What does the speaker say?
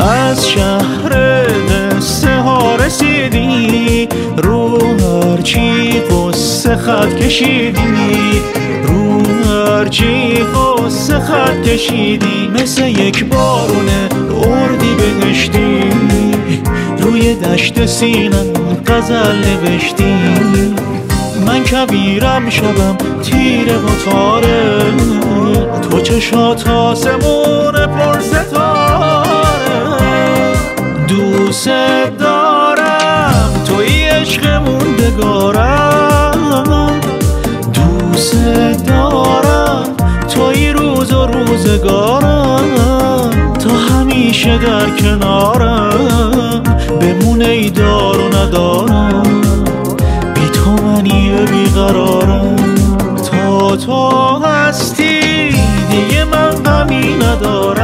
از شهر قصه ها رسیدی، رو هرچی قصه خط کشیدی، رو هرچی قصه خط کشیدی. مثل یک بارونه اردی بهشتی، روی دشت سینم غزل نوشتی. من کبیرم شبم تیره و تاره، تو چشات آسمون پر ستاره. دوست دارم توی عشق موندگارم، دوست دارم توی روز و روزگارم. تا همیشه در کنارم بمونه ای دار و ندارم، بی تو منی بیقرارم. تا تو هستی دیگه من غمی ندارم.